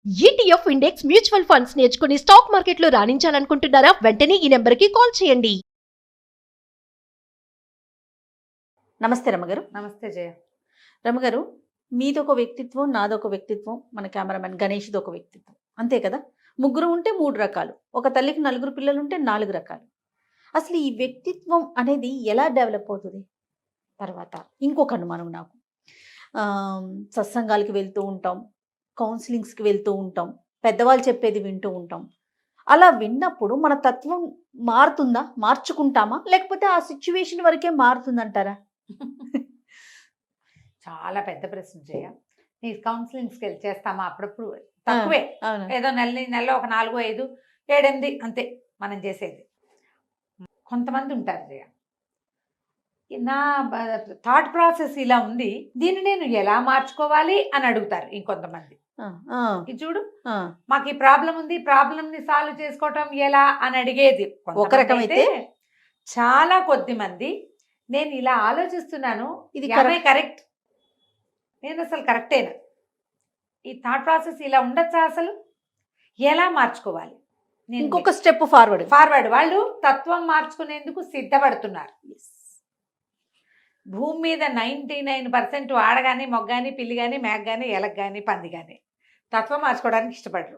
ETF index mutual funds నేర్చుకుని stock మార్కెట్లో రాణించాలనుకుంటున్నారా? వెంటనే ఈ నెంబర్కి కాల్ చేయండి. నమస్తే రమగారు. నమస్తే జయ. రమగారు, మీదొక వ్యక్తిత్వం, నాదొక వ్యక్తిత్వం, మన కెమెరామెన్ గణేష్ది ఒక వ్యక్తిత్వం, అంతే కదా? ముగ్గురు ఉంటే 3 రకాలు, ఒక తల్లికి 4 పిల్లలు ఉంటే 4 రకాలు. అసలు ఈ వ్యక్తిత్వం అనేది ఎలా డెవలప్ అవుతుంది? తర్వాత ఇంకొక అనుమానం నాకు, సత్సంగాలకి వెళ్తూ ఉంటాం, కౌన్సిలింగ్స్కి వెళ్తూ ఉంటాం, పెద్దవాళ్ళు చెప్పేది వింటూ ఉంటాం. అలా విన్నప్పుడు మన తత్వం మారుతుందా, మార్చుకుంటామా, లేకపోతే ఆ సిచ్యువేషన్ వరకే మారుతుందంటారా? చాలా పెద్ద ప్రశ్న జయ. నీ కౌన్సిలింగ్స్కి వెళ్ళి చేస్తామా? అప్పుడప్పుడు తక్కువే, ఏదో నెలలో ఒక 4, 5, 7, 8 అంతే మనం చేసేది. కొంతమంది ఉంటారు జయ, నా థాట్ ప్రాసెస్ ఇలా ఉంది, దీన్ని నేను ఎలా మార్చుకోవాలి అని అడుగుతారు. ఇంకొంతమంది ఇది చూడు, మాకు ఈ ప్రాబ్లం ఉంది, ప్రాబ్లంని సాల్వ్ చేసుకోవటం ఎలా అని అడిగేది ఒక రకమైతే. చాలా కొద్ది మంది నేను ఇలా ఆలోచిస్తున్నాను, ఇది కరెక్ట్, నేను అసలు కరెక్టేనా, ఈ థాట్ ప్రాసెస్ ఇలా ఉండొచ్చా, అసలు ఎలా మార్చుకోవాలి, ఇంకొక స్టెప్ ఫార్వర్డ్ వాళ్ళు తత్వం మార్చుకునేందుకు సిద్ధపడుతున్నారు. భూమి మీద 99% ఆడగాని, మొగ్గాని, పిల్లి కానీ, మేక కానీ, ఎలక కానీ, పంది కానీ తత్వం మార్చుకోవడానికి ఇష్టపడరు.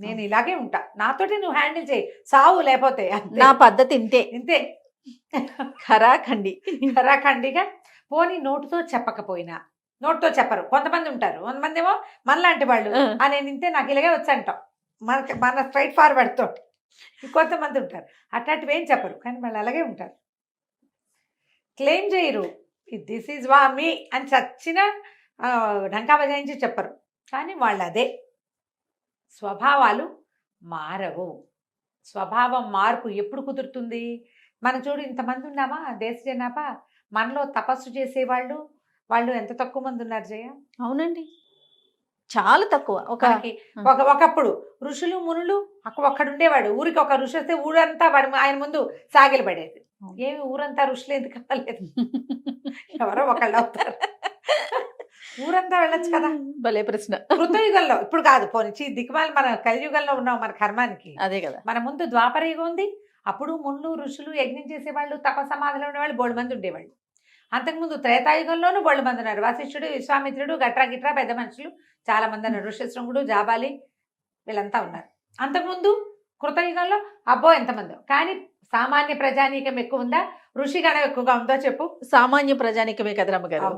నేను ఇలాగే ఉంటా, నాతోటి నువ్వు హ్యాండిల్ చేయి, సావు లేకపోతే నా పద్ధతి ఇంతే ఇంతే. ఖరాఖండిగా పోనీ నోటుతో చెప్పకపోయినా, నోటుతో చెప్పరు కొంతమంది ఉంటారు. కొంతమంది ఏమో మనలాంటి వాళ్ళు నేను ఇంతే, నాకు ఇలాగే వచ్చంటాం, మన స్ట్రైట్ ఫార్వర్డ్ తోటి. కొంతమంది ఉంటారు అట్లాంటివి ఏం చెప్పరు, కానీ వాళ్ళు అలాగే ఉంటారు, క్లెయిమ్ చేయరు, దిస్ ఈజ్ వా మీ అని చచ్చిన ఢంకా బజాయించి చెప్పరు. కానీ వాళ్ళు అదే. స్వభావాలు మారవు. స్వభావం మార్పు ఎప్పుడు కుదురుతుంది? మనం చూడు, ఇంతమంది ఉన్నామా దేశ జనాభా, మనలో తపస్సు చేసేవాళ్ళు వాళ్ళు ఎంత తక్కువ మంది ఉన్నారు జయ? అవునండి, చాలా తక్కువ. ఒకప్పుడు ఋషులు మునులు ఒక్కడుండేవాడు, ఊరికి ఒక ఋషి వస్తే ఊరంతా వాడు ఆయన ముందు సాగిలు పడేది. ఏమి ఊరంతా ఋషులు ఎందుకు కాలేదు? ఎవరో ఒకళ్ళు అవుతారు, ఊరంతా వెళ్ళొచ్చు కదా. భలే ప్రశ్న. కృతయుగంలో, ఇప్పుడు కాదు, పోనీ దిక్కుమాలి మన కలియుగంలో ఉన్నాం, మన కర్మానికి అదే కదా. మన ముందు ద్వాపర యుగం ఉంది, అప్పుడు ముళ్ళు ఋషులు యజ్ఞం చేసేవాళ్ళు, తపసమాధిలో ఉండేవాళ్ళు బోళ్ళు మంది ఉండేవాళ్ళు. అంతకుముందు త్రేతాయుగంలోనూ బోళ్ళు మంది ఉన్నారు, వశిష్ఠుడు, విశ్వామిత్రుడు, గిట్రా పెద్ద మనుషులు చాలా మంది ఉన్నారు, ఋష్యశృంగుడు, జాబాలి వీళ్ళంతా ఉన్నారు. అంతకుముందు కృతయుగంలో అబ్బో ఎంతమందో. కానీ సామాన్య ప్రజానీకం ఎక్కువ ఉందా, ఋషిగణం ఎక్కువగా ఉందో చెప్పు? సామాన్య ప్రజానీకమే కదా రమ్మగారు.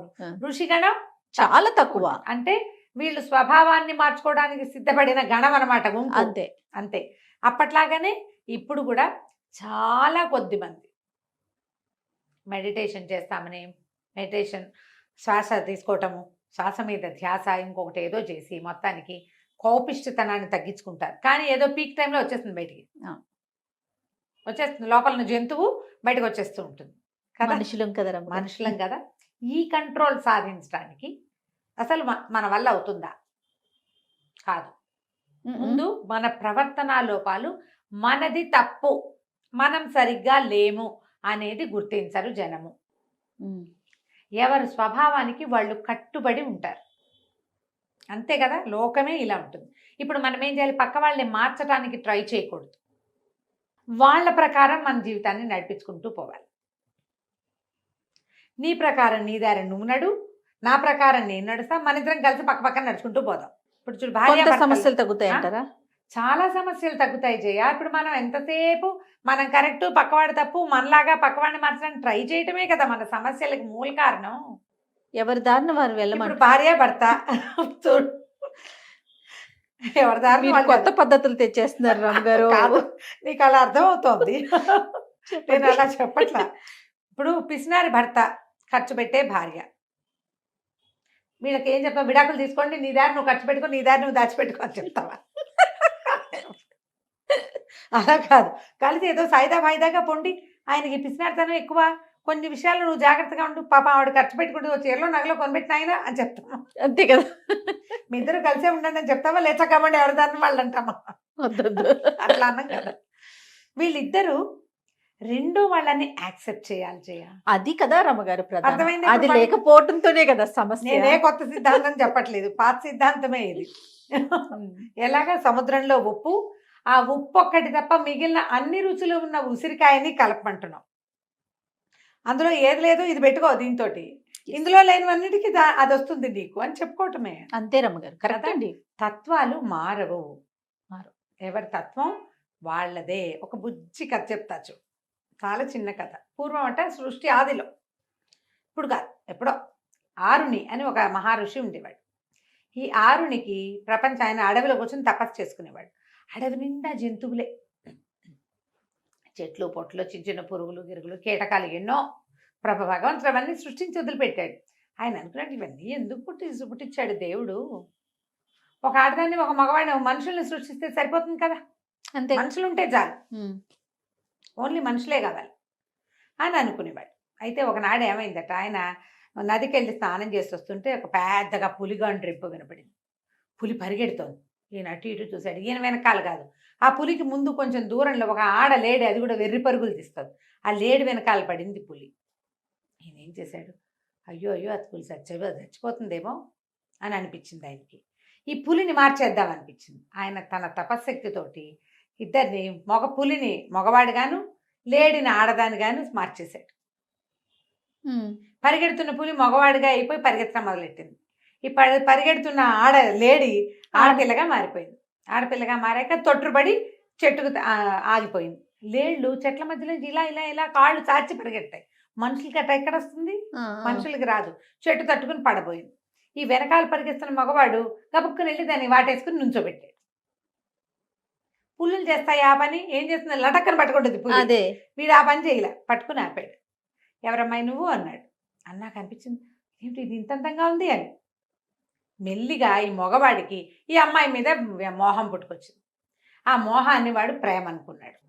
ఋషిగణం చాలా తక్కువ. అంటే వీళ్ళు స్వభావాన్ని మార్చుకోవడానికి సిద్ధపడిన గణం అనమాట. అంతే అంతే. అప్పట్లాగానే ఇప్పుడు కూడా చాలా కొద్ది మంది మెడిటేషన్ చేస్తామని, మెడిటేషన్ శ్వాస తీసుకోవటము, శ్వాస మీద ధ్యాస, ఇంకొకటి ఏదో చేసి మొత్తానికి కోపిష్టితనాన్ని తగ్గించుకుంటారు. కానీ ఏదో పీక్ టైంలో వచ్చేస్తుంది బయటికి, వచ్చేస్తుంది, లోపల జంతువు బయటకు వచ్చేస్తూ ఉంటుంది కదా. మనుషులం కదా. ఈ కంట్రోల్ సాధించడానికి అసలు మన వల్ల అవుతుందా? కాదు. ముందు మన ప్రవర్తన లోపాలు, మనది తప్పు, మనం సరిగ్గా లేము అనేది గుర్తించరు జనము. ఎవరి స్వభావానికి వాళ్ళు కట్టుబడి ఉంటారు, అంతే కదా. లోకమే ఇలా ఉంటుంది. ఇప్పుడు మనం ఏం చేయాలి? పక్క వాళ్ళని మార్చడానికి ట్రై చేయకూడదు, వాళ్ళ ప్రకారం మన జీవితాన్ని నడిపించుకుంటూ పోవాలి. నీ ప్రకారం నీ దారి నువ్వు నడు, నా ప్రకారం నేను నడుస్తా, మన ఇద్దరం కలిసి పక్క పక్కన నడుచుకుంటూ పోదాం. ఇప్పుడు చూడు, భార్య సమస్యలు తగ్గుతాయి అంటారా? చాలా సమస్యలు తగ్గుతాయి జయ. ఇప్పుడు మనం ఎంతసేపు మనం కరెక్ట్, పక్కవాడు తప్పు, మనలాగా పక్కవాడిని మార్చడానికి ట్రై చేయటమే కదా మన సమస్యలకు మూల కారణం. ఎవరి దారిని వారు వెళ్ళమని. భార్య భర్త చూడు, ఎవరి దారిని కొత్త పద్ధతులు తెచ్చేస్తున్నారు రామగారు. నీకు అలా అర్థం అవుతోంది, నేను అలా చెప్పట్లా. ఇప్పుడు పిసినారి భర్త, ఖర్చు పెట్టే భార్య, వీళ్ళకి ఏం చెప్తావు? విడాకులు తీసుకోండి, నీ దారి నువ్వు ఖర్చు పెట్టుకో, నీ దారి నువ్వు దాచిపెట్టుకో అని చెప్తావా? అలా కాదు, కలిసి ఏదో సాయిదా వాయిదాగా పొండి, ఆయనకి పిసినారితనం ఎక్కువ, కొన్ని విషయాలు నువ్వు జాగ్రత్తగా ఉండు, పాప ఆవిడ ఖర్చు పెట్టుకుంటూ చీరలో నగలో కొనిపెట్టిన ఆయన అని చెప్తావా? అంతే కదా. మీ ఇద్దరు కలిసే ఉండండి అని చెప్తావా? లేచకమండి ఎవరి దాన్ని వాళ్ళు అంటామా? అట్లా అన్నాం కదా. వీళ్ళిద్దరూ రెండో వాళ్ళని యాక్సెప్ట్ చేయాలి జయ. అది కదా రమ్మగారు ప్రధానం. అర్థమైందా అది ఇప్పుడు లేకపోవడంతోనే కదా సమస్య. నేనే కొత్త సిద్ధాంతం చెప్పట్లేదు, పాత సిద్ధాంతమే ఇది. ఎలాగా సముద్రంలో ఉప్పు, ఆ ఉప్పు ఒక్కటి తప్ప మిగిలిన అన్ని రుచులు ఉన్న ఉసిరికాయని కలపమంటున్నాం. అందులో ఏది లేదు ఇది పెట్టుకో దీంతో, ఇందులో లేనివన్నిటికీ అది వస్తుంది నీకు అని చెప్పుకోవటమే. అంతే రమ్మగారు, కరెక్ట్ అండి. తత్వాలు మారవు. ఎవరి తత్వం వాళ్ళదే. ఒక బుజ్జి కథ చెప్తా చూ, చాలా చిన్న కథ. పూర్వం అంటే సృష్టి ఆదిలో, ఇప్పుడు కాదు ఎప్పుడో, ఆరుని అని ఒక మహర్షి ఉండేవాడు. ఈ ఆరునికి ఆయన అడవిలో కూర్చొని తపస్సు చేసుకునేవాడు. అడవి నిండా జంతువులే, చెట్లు పొట్లు, చిన్న చిన్న పురుగులు గిరుగులు కీటకాలు ఎన్నో. భగవంతుడు అవన్నీ సృష్టించి వదిలిపెట్టాడు. ఆయన అనుకున్నాడు ఇవన్నీ ఎందుకు పుట్టించాడు దేవుడు, ఒక ఆడదాన్ని ఒక మగవాడిని మనుషుల్ని సృష్టిస్తే సరిపోతుంది కదా, అంతే, మనుషులు ఉంటే చాలు, ఓన్లీ మనుషులే కావాలి అని అనుకునేవాడు. అయితే ఒకనాడు ఏమైందట, ఆయన నదికి వెళ్ళి స్నానం చేసి వస్తుంటే ఒక పెద్దగా పులిగాండ్రు రింపు వినపడింది. పులి పరిగెడుతోంది. ఈయన అటు ఇటు చూశాడు. ఈయన వెనకాల కాదు, ఆ పులికి ముందు కొంచెం దూరంలో ఒక ఆడ లేడి, అది కూడా వెర్రి పరుగులు తీస్తుంది. ఆ లేడి వెనకాల పడింది పులి. ఈయన ఏం చేశాడు, అయ్యో అయ్యో అది పులి చచ్చిపోతుందేమో అని అనిపించింది ఆయనకి. ఈ పులిని మార్చేద్దాం అనిపించింది. ఆయన తన తపశ్శక్తితోటి ఇద్దరిని, మగ పులిని మగవాడిగాను లేడిని ఆడదానిగాను మార్చేశాడు. పరిగెడుతున్న పులి మగవాడిగా అయిపోయి పరిగెత్తడం మొదలెట్టింది. ఈ పరిగెడుతున్న లేడి ఆడపిల్లగా మారిపోయింది. ఆడపిల్లగా మారాక తొట్టుబడి చెట్టుకు ఆగిపోయింది. లేళ్ళు చెట్ల మధ్యలో ఇలా ఇలా ఇలా కాళ్ళు చాచి పరిగెడతాయి. మనుషులకి అట్ట ఎక్కడ వస్తుంది, మనుషులకి రాదు. చెట్టు తట్టుకుని పడబోయింది. ఈ వెనకాల పరిగెస్తున్న మగవాడు గబుక్కుని వెళ్ళి దాన్ని వాటేసుకుని నుంచోబెట్టాడు. పుల్లులు చేస్తాయి ఆ పని, ఏం చేస్తుంది, లటక్కని పట్టుకుంటుంది పులి. వీడు ఆ పని చేయలే, పట్టుకుని ఆపాడు. ఎవరమ్మాయి నువ్వు అన్నాడు. అన్నాక అనిపించింది ఏమిటి ఇది ఇంత అందంగా ఉంది అని. మెల్లిగా ఈ మగవాడికి ఈ అమ్మాయి మీద మోహం పుట్టుకొచ్చింది. ఆ మోహాన్ని వాడు ప్రేమ అనుకున్నాడు.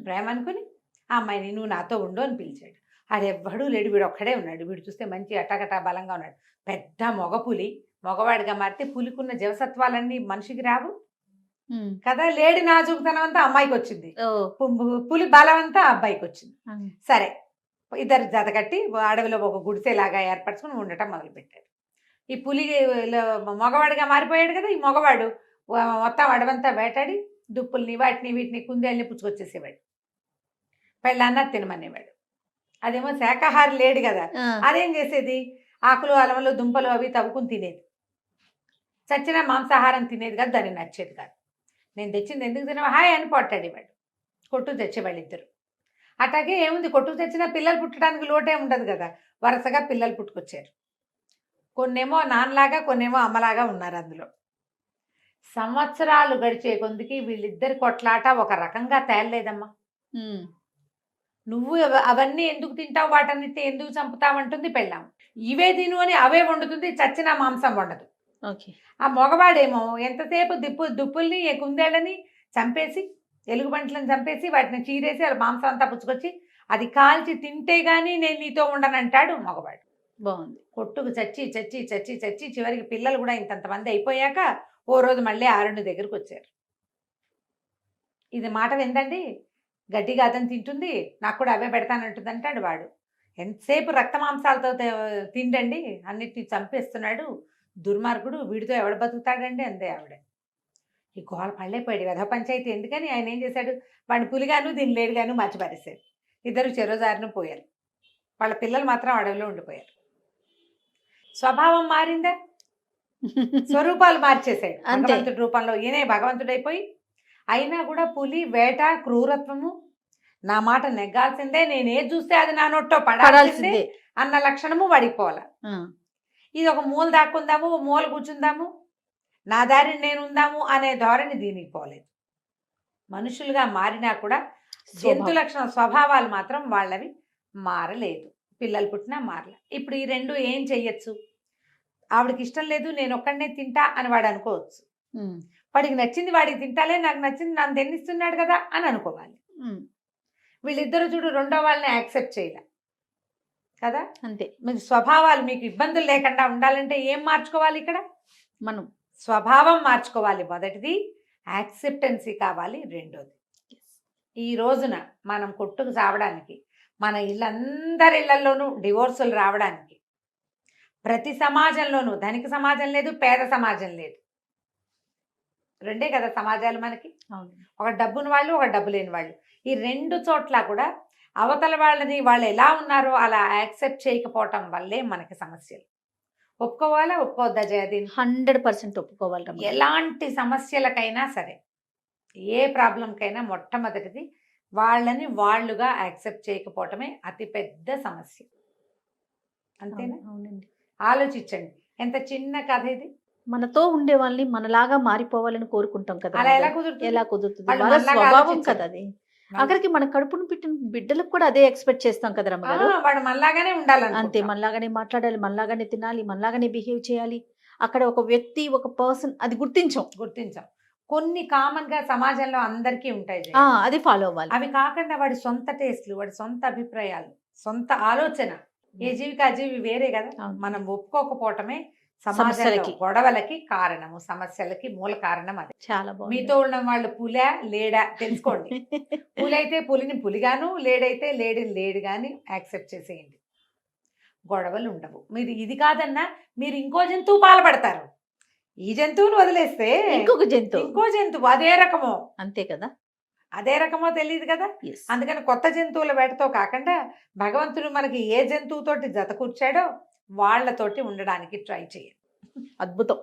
ప్రేమ అనుకుని ఆ అమ్మాయిని నువ్వు నాతో ఉండు అని పిలిచాడు. ఆడెవ్వడూ లేడు, వీడు ఒక్కడే ఉన్నాడు. వీడు చూస్తే మంచి అటాకటా బలంగా ఉన్నాడు. పెద్ద మగ పులి మగవాడిగా మారితే పులికున్న జీవసత్వాలన్నీ మనిషికి రావు కదా. లేడి నాజుకుతనం అంతా అమ్మాయికి వచ్చింది, పులి బలం అంతా అబ్బాయికి వచ్చింది. సరే, ఇద్దరు జతకట్టి అడవిలో ఒక గుడిసెలాగా ఏర్పరచుకుని ఉండటం మొదలుపెట్టాడు. ఈ పులి మగవాడిగా మారిపోయాడు కదా. ఈ మగవాడు మొత్తం అడవంతా వేటాడి దుప్పుల్ని వాటిని వీటిని కుందేళ్ళని పుచ్చుకొచ్చేసేవాడు. పెళ్ళాన్న తినమనేవాడు. అదేమో శాకాహారి లేడు కదా, అదేం చేసేది, ఆకులు అలవలు దుంపలు అవి తవ్వుకుని తినేది. చచ్చిన మాంసాహారం తినేది కాదు, దానికి నచ్చేది కాదు. నేను తెచ్చింది ఎందుకు తినవా హాయ్ అని పొట్టాడేవాడు. కొట్టుకు తెచ్చేవాళ్ళు ఇద్దరు. అట్లాగే ఏముంది, కొట్టుకు తెచ్చినా పిల్లలు పుట్టడానికి లోటే ఉండదు కదా, వరుసగా పిల్లలు పుట్టుకొచ్చారు. కొన్నేమో నాన్నలాగా కొన్నేమో అమ్మలాగా ఉన్నారు. అందులో సంవత్సరాలు గడిచే కొందికి వీళ్ళిద్దరి కొట్లాట ఒక రకంగా తేలలేదమ్మా. నువ్వు అవన్నీ ఎందుకు తింటావు, వాటన్నిటి ఎందుకు చంపుతావంటుంది పెళ్ళాం. ఇవే తిను అని అవే వండుతుంది, చచ్చిన మాంసం వండదు. ఆ మగవాడేమో ఎంతసేపు దుప్పుల్ని కుందేళ్ళని చంపేసి ఎలుగుబంట్లను చంపేసి వాటిని చీరేసి వాళ్ళ మాంసం అంతా పుచ్చుకొచ్చి అది కాల్చి తింటే గానీ నేను నీతో ఉండనంటాడు మగవాడు. బాగుంది. కొట్టుకు చచ్చి చచ్చి చచ్చి చచ్చి చివరికి పిల్లలు కూడా ఇంతంతమంది అయిపోయాక ఓ రోజు మళ్ళీ ఆరుండి దగ్గరకు వచ్చారు. ఇది మాట విందండి, గడ్డిగా అతను తింటుంది, నాకు కూడా అవే పెడతానంటుంది అంటాడు వాడు. ఎంతసేపు రక్త మాంసాలతో తిండండి, అన్నిటిని చంపేస్తున్నాడు దుర్మార్గుడు, వీడితో ఎవడ బతుకుతాడండి అందే ఆవిడ. ఈ గోల పళ్ళైపోయాడు కదా పంచాయతీ. ఎందుకని ఆయన ఏం చేశాడు, వాడిని పులిగాను దీన్ని లేడుగాను మర్చిపారేశాడు. ఇద్దరు చెరోజారును పోయారు. వాళ్ళ పిల్లలు మాత్రం అడవిలో ఉండిపోయారు. స్వభావం మారిందా, స్వరూపాలు మార్చేశాడు. భగవంతుడి రూపంలో ఈయనే భగవంతుడైపోయి, అయినా కూడా పులి వేట క్రూరత్వము, నా మాట నెగ్గాల్సిందే, నేనేది చూస్తే అది నా నోట్లో పడాల్సిందే అన్న లక్షణము వాడికి పోవాల. ఇది ఒక మూల దాక్కుందాము, మూల కూర్చుందాము, నా దారిని నేను ఉందాము అనే ధోరణి దీనికి పోలేదు. మనుషులుగా మారినా కూడా జంతు లక్షణ స్వభావాలు మాత్రం వాళ్ళవి మారలేదు. పిల్లలు పుట్టినా మారలే. ఇప్పుడు ఈ రెండు ఏం చెయ్యొచ్చు, ఆవిడకి ఇష్టం లేదు నేను ఒక్కడనే తింటా అని వాడు అనుకోవచ్చు. వాడికి నచ్చింది వాడికి తింటాలే, నాకు నచ్చింది నన్ను తిన్నిస్తున్నాడు కదా అని అనుకోవాలి. వీళ్ళిద్దరు చూడు రెండో వాళ్ళని యాక్సెప్ట్ చేయలే కదా. అంతే. మీకు స్వభావాలు మీకు ఇబ్బందులు లేకుండా ఉండాలంటే ఏం మార్చుకోవాలి, ఇక్కడ మనం స్వభావం మార్చుకోవాలి మొదటిది, యాక్సెప్టెన్సీ కావాలి రెండోది. ఈ రోజున మనం కొట్టుకు సావడానికి, మన ఇళ్ళందరి ఇళ్లలోనూ డివోర్సులు రావడానికి, ప్రతి సమాజంలోనూ ధనిక సమాజం లేదు, పేద సమాజం లేదు, రెండే కదా సమాజాలు మనకి. అవును. ఒక డబ్బుని వాళ్ళు, ఒక డబ్బు లేని వాళ్ళు. ఈ రెండు చోట్ల కూడా అవతల వాళ్ళని వాళ్ళు ఎలా ఉన్నారో అలా యాక్సెప్ట్ చేయకపోవటం వల్లే మనకి సమస్యలు. ఒప్పుకోవాలా ఒప్పుకోవద్దా జయదీన్? 100% ఒప్పుకోవాలి రమ్య గారు. ఎలాంటి సమస్యలకైనా సరే, ఏ ప్రాబ్లంకైనా మొట్టమొదటిది వాళ్ళని వాళ్ళుగా యాక్సెప్ట్ చేయకపోవటమే అతిపెద్ద సమస్య. అంతేనా? అవునండి. ఆలోచించండి, ఎంత చిన్న కథ ఇది. మనతో ఉండే వాళ్ళని మనలాగా మారిపోవాలని కోరుకుంటాం కదా అలా రమ్య ఎలా గారు. కుదురుతుంది? ఎలా కుదురుతుంది? వాళ్ళు వాళ్ళ మనలాగా స్వభావం ఆలోచించరు. కదా అది. అక్కడికి మన కడుపును పెట్టిన బిడ్డలకు కూడా అదే ఎక్స్పెక్ట్ చేస్తాం కదా రమ్మ గారు. వాడు మనలాగానే అంతే, ఉండాలనుకుంటాం. మనలాగానే మాట్లాడాలి, మనలాగానే తినాలి, మనలాగానే బిహేవ్ చేయాలి. అక్కడ ఒక వ్యక్తి, ఒక పర్సన్ అది గుర్తించాం. గుర్తించాం. కొన్ని కామన్ గా సమాజంలో అందరికీ ఉంటాయి జయ. అది ఫాలో అవ్వాలి. అవి కాకుండా వాడి సొంత టేస్ట్లు, వాడి సొంత అభిప్రాయాలు, సొంత ఆలోచన, ఏ జీవికి ఆ జీవి వేరే కదా. అవును. మనం ఒప్పుకోకపోవటమే సమాజంలో సమస్యలకి. గొడవలకి కారణము, సమస్యలకి మూల కారణం అది. చాలా బాగుంది. మీతో ఉన్న వాళ్ళు పులా లేడా తెలుసుకోండి. పులైతే పులిని పులిగాను, లేడైతే లేడిని లేడుగాని యాక్సెప్ట్ చేసేయండి. గొడవలు ఉండవు. మీరు ఇది కాదన్నా మీరు ఇంకో జంతువు పాల్పడతారు. ఈ జంతువును వదిలేస్తే ఇంకొక జంతువు. ఇంకో జంతువు అదే రకమో, అంతే కదా. అదే రకమో తెలియదు కదా. Yes. అందుకని కొత్త జంతువుల వేటతో కాకుండా భగవంతుడు మనకి ఏ జంతువుతోటి జత కూర్చాడో వాళ్ళతోటి ఉండడానికి ట్రై చేయండి. అద్భుతం.